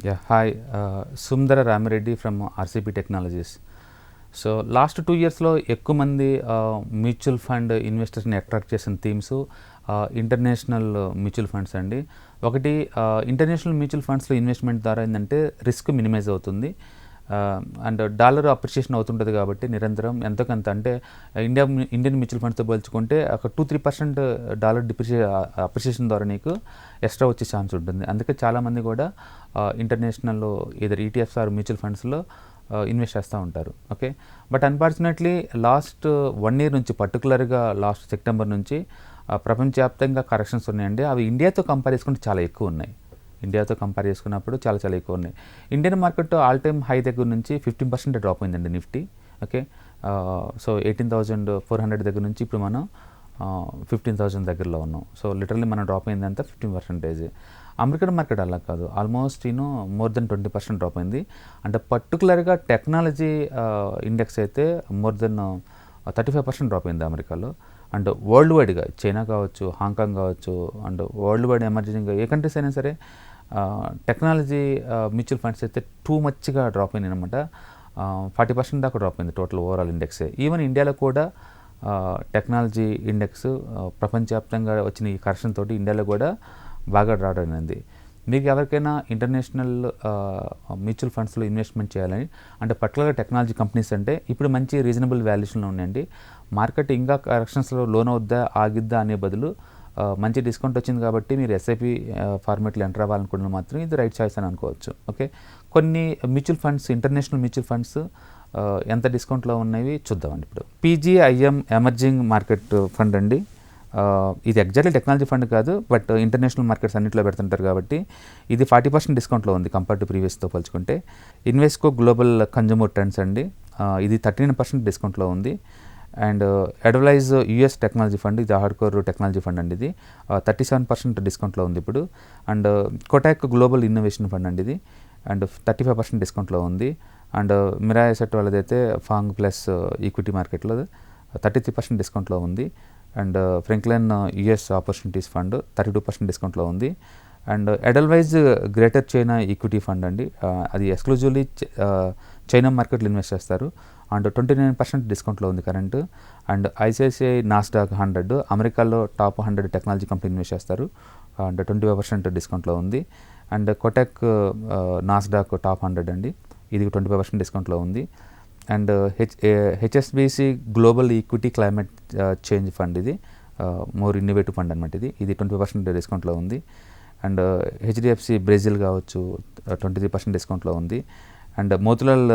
Yeah, hi, Sundara Rami Reddy from RCP Technologies. So last 2 ఇయర్స్లో ఎక్కువ మంది mutual fund ఇన్వెస్టర్స్ని attract చేసిన themes international mutual funds అండి. ఒకటి ఇంటర్నేషనల్ మ్యూచువల్ ఫండ్స్లో ఇన్వెస్ట్మెంట్ ద్వారా ఏంటంటే రిస్క్ మినిమైజ్ అవుతుంది అండ్ డాలర్ అప్రిషియేషన్ అవుతుంటుంది కాబట్టి నిరంతరం ఎంతో కొంత అంటే ఇండియన్ మ్యూచువల్ ఫండ్స్తో పోల్చుకుంటే ఒక 2-3% డాలర్ అప్రిషియేషన్ ద్వారా నీకు ఎక్స్ట్రా వచ్చే ఛాన్స్ ఉంటుంది. అందుకే చాలామంది కూడా international either ETFs or mutual ఫండ్స్లో ఇన్వెస్ట్ చేస్తూ ఉంటారు. Okay, but unfortunately last 1 year నుంచి పర్టికులర్గా లాస్ట్ సెప్టెంబర్ నుంచి ప్రపంచవ్యాప్తంగా కరెక్షన్స్ ఉన్నాయండి. అవి ఇండియాతో కంపేర్ చేసుకుంటే చాలా ఎక్కువ ఉన్నాయి. ఇండియాతో కంపేర్ చేసుకున్నప్పుడు చాలా ఎక్కువ ఉన్నాయి. Indian market all time high దగ్గర నుంచి 15% డ్రాప్ అయిందండి నిఫ్టీ. ఓకే, సో 18,400 దగ్గర నుంచి ఇప్పుడు మనం 15,000 దగ్గరలో ఉన్నాం. సో లిటరల్లీ మనం డ్రాప్ అయిందంతా 15%. అమెరికన్ మార్కెట్ అలా కాదు, ఆల్మోస్ట్ మోర్ దెన్ 20% డ్రాప్ అయింది. అంటే పర్టికులర్గా టెక్నాలజీ ఇండెక్స్ అయితే మోర్ దెన్ 35% డ్రాప్ అయింది అమెరికాలో. అండ్ వరల్డ్ వైడ్గా చైనా కావచ్చు, హాంకాంగ్ కావచ్చు, and world wide emerging A countries అయినా సరే టెక్నాలజీ మ్యూచువల్ ఫండ్స్ అయితే టూ మచ్గా డ్రాప్ అయినాయి అనమాట. 40% దాకా డ్రాప్ అయింది టోటల్ ఓవరాల్ ఇండెక్సే. ఈవెన్ ఇండియాలో కూడా టెక్నాలజీ ఇండెక్స్ ప్రపంచవ్యాప్తంగా వచ్చిన ఈ కరెక్షన్ తోటి ఇండియాలో కూడా బాగా డ్రాప్ అయినది. మీకు ఎవరికైనా ఇంటర్నేషనల్ మ్యూచువల్ ఫండ్స్లో ఇన్వెస్ట్మెంట్ చేయాలని అంటే పర్టికులర్గా టెక్నాలజీ కంపెనీస్ అంటే ఇప్పుడు మంచి రీజనబుల్ వాల్యుయేషన్లో ఉన్నాయండి. మార్కెట్ ఇంకా కరెక్షన్స్లో లోన్ అవుద్దా ఆగిద్దా అనే బదులు మంచి డిస్కౌంట్ వచ్చింది కాబట్టి మీరు ఎస్ఐపి ఫార్మేట్లో ఎంటర్ అవ్వాలనుకున్న మాత్రం ఇది రైట్ చాయిస్ అని అనుకోవచ్చు. ఓకే, కొన్ని mutual funds international mutual funds ఎంత డిస్కౌంట్లో ఉన్నవి చూద్దామండి. ఇప్పుడు పీజీఐఎం ఎమర్జింగ్ మార్కెట్ ఫండ్ అండి. ఇది ఎగ్జాక్ట్లీ టెక్నాలజీ ఫండ్ కాదు, బట్ ఇంటర్నేషనల్ మార్కెట్స్ అన్నింటిలో పెడుతుంటారు కాబట్టి ఇది 40% డిస్కౌంట్లో ఉంది కంపేర్ టు ప్రీవియస్తో పోల్చుకుంటే. ఇన్వెస్కో గ్లోబల్ కన్జ్యూమర్ ట్రెండ్స్ అండి, ఇది 39% డిస్కౌంట్లో ఉంది. And Edelweiss US technology fund, ఇది హార్డ్కోర్ టెక్నాలజీ ఫండ్ అండి, ఇది 37% డిస్కౌంట్లో ఉంది ఇప్పుడు. And Kotak global innovation fund అండి, ఇది అండ్ 35% డిస్కౌంట్లో ఉంది. అండ్ మిరా ఎసెట్ వాళ్ళదైతే ఫాంగ్ ప్లస్ ఈక్విటీ మార్కెట్లో 33% డిస్కౌంట్లో ఉంది. And Franklin US opportunities fund 32% డిస్కౌంట్లో ఉంది. And Edelweiss greater China equity fund అండి, అది ఎక్స్క్లూజివ్లీ చైనా మార్కెట్లో ఇన్వెస్ట్ చేస్తారు అండ్ 29% డిస్కౌంట్లో ఉంది కరెంట్. అండ్ ఐసిఐసిఐ నాస్డాక్ 100 అమెరికాలో టాప్ 100 టెక్నాలజీ కంపెనీ ఇన్వెస్ట్ చేస్తారు అండ్ 25% డిస్కౌంట్లో ఉంది. అండ్ కోటాక్ నాస్డాక్ టాప్ 100 అండి, ఇది 25% డిస్కౌంట్లో ఉంది. And HSBC global equity climate change fund, ఇది మోర్ ఇన్నోవేటివ్ ఫండ్ అనమాట, ఇది 25% డిస్కౌంట్లో ఉంది. అండ్ హెచ్డిఎఫ్సి బ్రెజిల్ కావచ్చు 23% డిస్కౌంట్లో ఉంది. అండ్ మోతిలాల్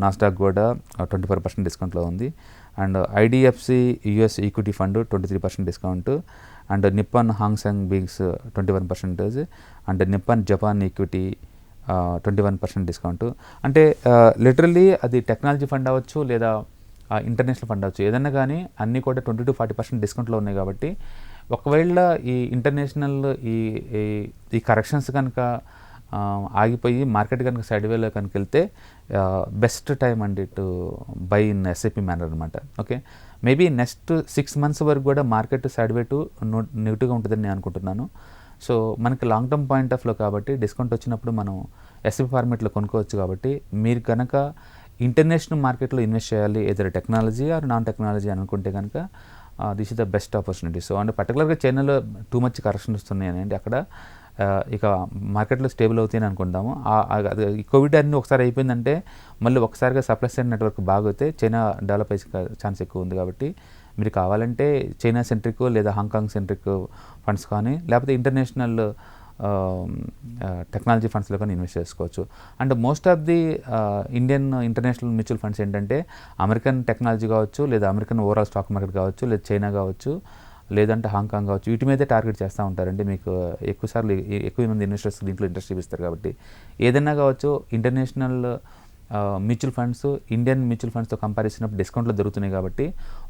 నాస్డాక్ కూడా 24% డిస్కౌంట్లో ఉంది. And IDFC US equity fund 23% discount. And Nippon Hang Seng bees 21%. And Nippon Japan equity 21% discount. అంటే లిటరల్లీ అది టెక్నాలజీ ఫండ్ అవ్వచ్చు లేదా ఇంటర్నేషనల్ ఫండ్ అవ్వచ్చు, ఏదన్నా కానీ అన్నీ కూడా 20-40% డిస్కౌంట్లో ఉన్నాయి. కాబట్టి ఒకవేళ ఈ ఇంటర్నేషనల్ ఈ కరెక్షన్స్ కనుక ఆగిపోయి మార్కెట్ కనుక సైడ్ వేలో కనుక వెళ్తే బెస్ట్ టైం అండి to buy in SIP manner అనమాట. ఓకే, మేబీ నెక్స్ట్ 6 మంత్స్ వరకు కూడా మార్కెట్ సైడ్ వే టు నెగిటివ్గా ఉంటుందని నేను అనుకుంటున్నాను. సో మనకి లాంగ్ టర్మ్ పాయింట్ ఆఫ్లో కాబట్టి డిస్కౌంట్ వచ్చినప్పుడు మనం ఎస్ఐపి ఫార్మేట్లో కొనుక్కోవచ్చు. కాబట్టి మీరు కనుక ఇంటర్నేషనల్ మార్కెట్లో ఇన్వెస్ట్ చేయాలి ఏదైనా టెక్నాలజీ ఆర్ నాన్ టెక్నాలజీ అని అనుకుంటే కనుక this is the best opportunity. So అంటే పర్టికులర్గా చైనాలో టూ మచ్ కరెక్షన్ వస్తున్నాయండి, అక్కడ ఇక మార్కెట్లో స్టేబుల్ అవుతాయని అనుకుంటాము. ఈ కోవిడ్ అన్నీ ఒకసారి అయిపోయిందంటే మళ్ళీ ఒకసారిగా సప్లై సైడ్ నెట్వర్క్ బాగోతే చైనా డెవలప్ అయ్యే ఛాన్స్ ఎక్కువ ఉంది. కాబట్టి మీరు కావాలంటే చైనా సెంట్రిక్ లేదా హాంకాంగ్ సెంట్రిక్ ఫండ్స్ కానీ లేకపోతే ఇంటర్నేషనల్ టెక్నాలజీ ఫండ్స్లో కానీ ఇన్వెస్ట్ చేసుకోవచ్చు. And most of the Indian international mutual funds ఏంటంటే అమెరికన్ టెక్నాలజీ కావచ్చు, లేదా అమెరికన్ ఓవరాల్ స్టాక్ మార్కెట్ కావచ్చు, లేదా చైనా కావచ్చు, లేదంటే హాంకాంగ్ కావచ్చు, వీటి మీదే టార్గెట్ చేస్తూ ఉంటారండి. మీకు ఎక్కువ మంది ఇన్వెస్టర్స్ దీంట్లో ఇంట్రెస్ట్ చూపిస్తారు. కాబట్టి ఏదైనా కావచ్చు international mutual funds Indian mutual ఫండ్స్తో కంపేర్ చేసినప్పుడు డిస్కౌంట్లో దొరుకుతున్నాయి. కాబట్టి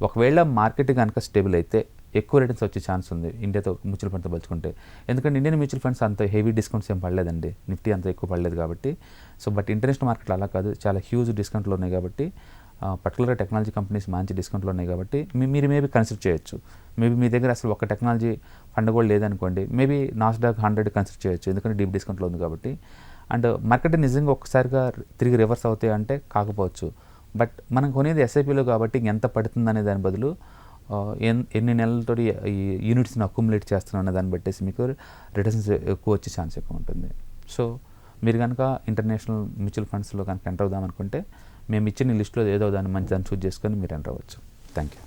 ఒకవేళ మార్కెట్ కనుక స్టేబుల్ అయితే ఎక్కువ రిటర్న్స్ వచ్చే ఛాన్స్ ఉంది ఇండియాతో మ్యూచువల్ ఫండ్తో పోల్చుకుంటే. ఎందుకంటే ఇండియన్ మ్యూచువల్ ఫండ్స్ అంత హెవీ డిస్కౌంట్స్ ఏం పడలేదండి, నిఫ్టీ అంత ఎక్కువ పడలేదు కాబట్టి. సో బట్ ఇంటర్నేషనల్ మార్కెట్లో అలా కాదు, చాలా హ్యూజ్ డిస్కౌంట్లో ఉన్నాయి. కాబట్టి పర్టికులర్గా టెక్నాలజీ కంపెనీస్ మంచి డిస్కౌంట్లో ఉన్నాయి. కాబట్టి మీరు మేబీ కన్సిడర్ చేయొచ్చు. మేబీ మీ దగ్గర అసలు ఒక టెక్నాలజీ ఫండ్ కూడా లేదనుకోండి, మేబీ నాస్డాక్ 100 కన్సిడర్ చేయొచ్చు, ఎందుకంటే డీప్ డిస్కౌంట్లో ఉంది కాబట్టి. అండ్ మార్కెట్ నిజంగా ఒక్కసారిగా తిరిగి రివర్స్ అవుతాయి అంటే కాకపోవచ్చు. బట్ మనం కొనేది ఎస్ఐపిలో కాబట్టి ఎంత పడుతుందనే దాని బదులు ఎన్ని నెలలతో ఈ యూనిట్స్ని అక్యుములేట్ చేస్తున్నాం అనే దాన్ని బట్టేసి మీకు రిటర్న్స్ ఎక్కువ వచ్చే ఛాన్స్ ఎక్కువ ఉంటుంది. సో మీరు కనుక ఇంటర్నేషనల్ మ్యూచువల్ ఫండ్స్లో కనుక ఎంటర్ అవుదాం అనుకుంటే మేము ఇచ్చిన లిస్ట్లో ఏదో దాన్ని మంచి దాన్ని చూస్ చేసుకొని మీరు ఎంటర్ అవ్వచ్చు. Thank you.